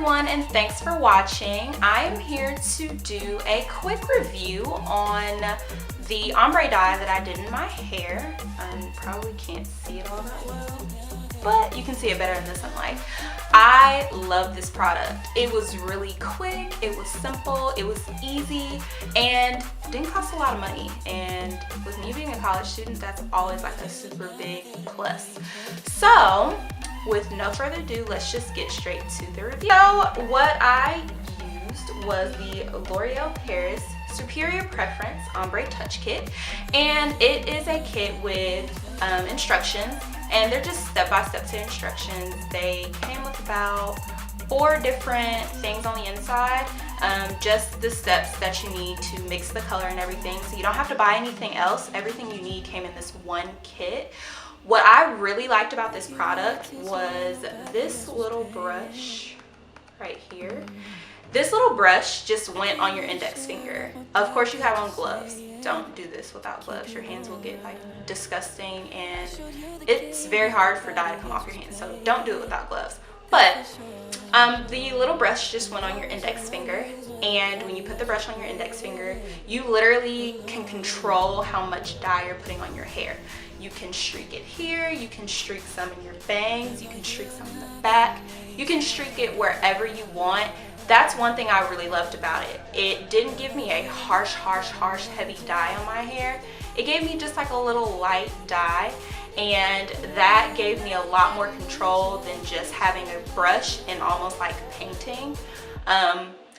everyone, and thanks for watching. I am here to do a quick review on the ombre dye that I did in my hair. Probably can't see it all that well, but you can see it better in the sunlight. I love this product. It was really quick, it was simple, it was easy, and didn't cost a lot of money. And with me being a college student, that's always like a super big plus. So with no further ado, let's just get straight to the review. So what I used was the L'Oreal Paris Superior Preference Ombre Touch Kit, and it is a kit with instructions, and they're just step-by-step instructions. They came with about 4 different things on the inside, just the steps that you need to mix the color and everything, so you don't have to buy anything else. Everything you need came in this one kit. What I really liked about this product was this little brush right here. This little brush just went on your index finger. Of course, you have on gloves. Don't do this without gloves. Your hands will get like disgusting, and it's very hard for dye to come off your hands, so don't do it without gloves. But the little brush just went on your index finger, and when you put the brush on your index finger, you literally can control how much dye you're putting on your hair. You can streak it here, you can streak some in your bangs, you can streak some in the back, you can streak it wherever you want. That's one thing I really loved about it. It didn't give me a harsh, heavy dye on my hair. It gave me just like a little light dye, and that gave me a lot more control than just having a brush and almost like painting.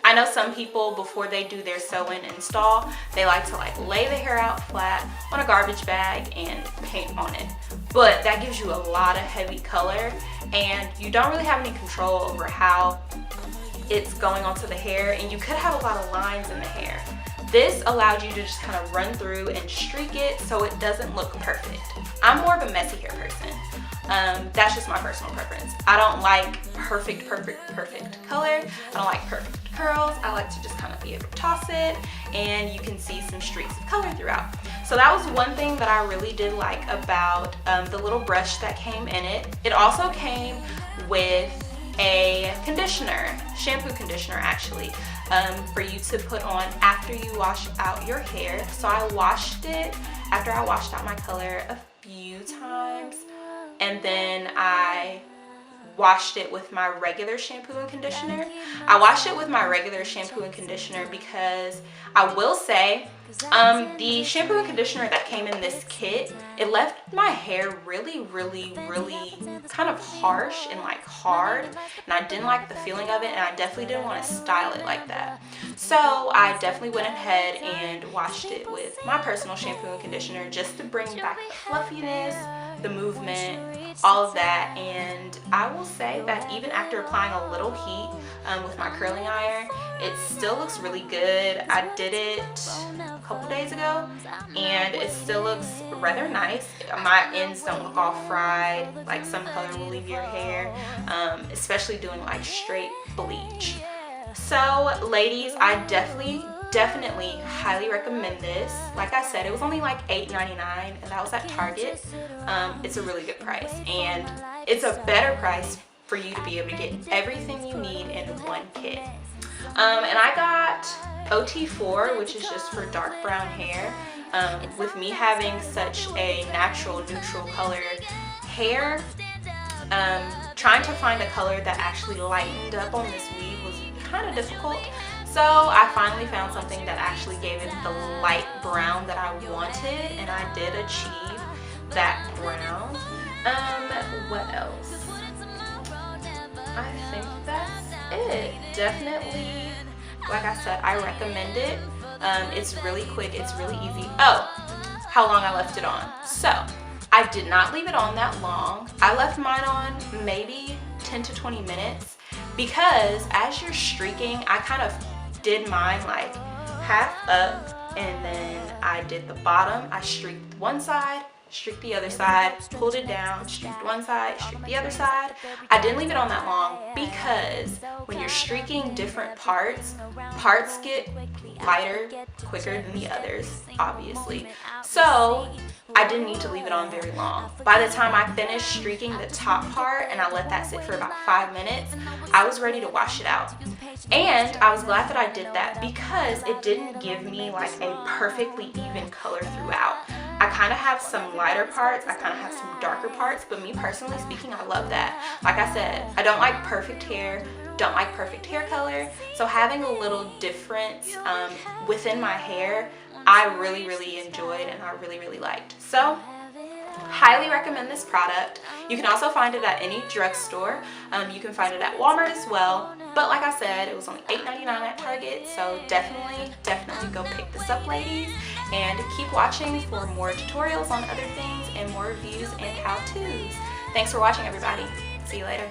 I know some people, before they do their sew-in install, they like to like lay the hair out flat on a garbage bag and paint on it. But that gives you a lot of heavy color, and you don't really have any control over how it's going onto the hair, and you could have a lot of lines in the hair. This allowed you to just kind of run through and streak it so it doesn't look perfect. I'm more of a messy hair person. That's just my personal preference. I don't like perfect color. I don't like perfect curls. I like to just kind of be able to toss it, and you can see some streaks of color throughout. So that was one thing that I really did like about the little brush that came in it. It also came with a conditioner, shampoo conditioner actually, for you to put on after you wash out your hair. So I washed it after I washed out my color a few times, and then I washed it with my regular shampoo and conditioner. I washed it with my regular shampoo and conditioner because I will say the shampoo and conditioner that came in this kit, it left my hair really kind of harsh and like hard, and I didn't like the feeling of it, and I definitely didn't want to style it like that. So I definitely went ahead and washed it with my personal shampoo and conditioner just to bring back the fluffiness, the movement, all of that. And I will say that even after applying a little heat with my curling iron, it still looks really good. I did it a couple days ago, and it still looks rather nice. My ends don't look all fried, like some color will leave your hair, especially doing like straight bleach. So ladies, I definitely highly recommend this. Like I said, it was only like $8.99, and that was at Target. It's a really good price, and it's a better price for you to be able to get everything you need in one kit. And I got OT4, which is just for dark brown hair. With me having such a natural neutral colored hair, trying to find a color that actually lightened up on this weave was kind of difficult. So I finally found something that actually gave it the light brown that I wanted, and I did achieve that brown. What else? I think that's it. Definitely, like I said, I recommend it. It's really quick, it's really easy. Oh, how long I left it on. So I did not leave it on that long. I left mine on maybe 10 to 20 minutes because as you're streaking, I kind of did mine like half up, and then I did the bottom. I streaked one side, streaked the other side, pulled it down, streaked one side, streaked the other side. I didn't leave it on that long because when you're streaking different parts get lighter quicker than the others, obviously. So I didn't need to leave it on very long. By the time I finished streaking the top part and I let that sit for about 5 minutes, I was ready to wash it out. And I was glad that I did that because it didn't give me like a perfectly even color throughout. I kind of have some lighter parts, I kind of have some darker parts, but me personally speaking, I love that. Like I said, I don't like perfect hair, don't like perfect hair color, so having a little difference within my hair, I really enjoyed and I really liked. So highly recommend this product. You can also find it at any drugstore. You can find it at Walmart as well. But like I said, it was only $8.99 at Target. So definitely go pick this up, ladies. And keep watching for more tutorials on other things and more reviews and how-tos. Thanks for watching, everybody. See you later.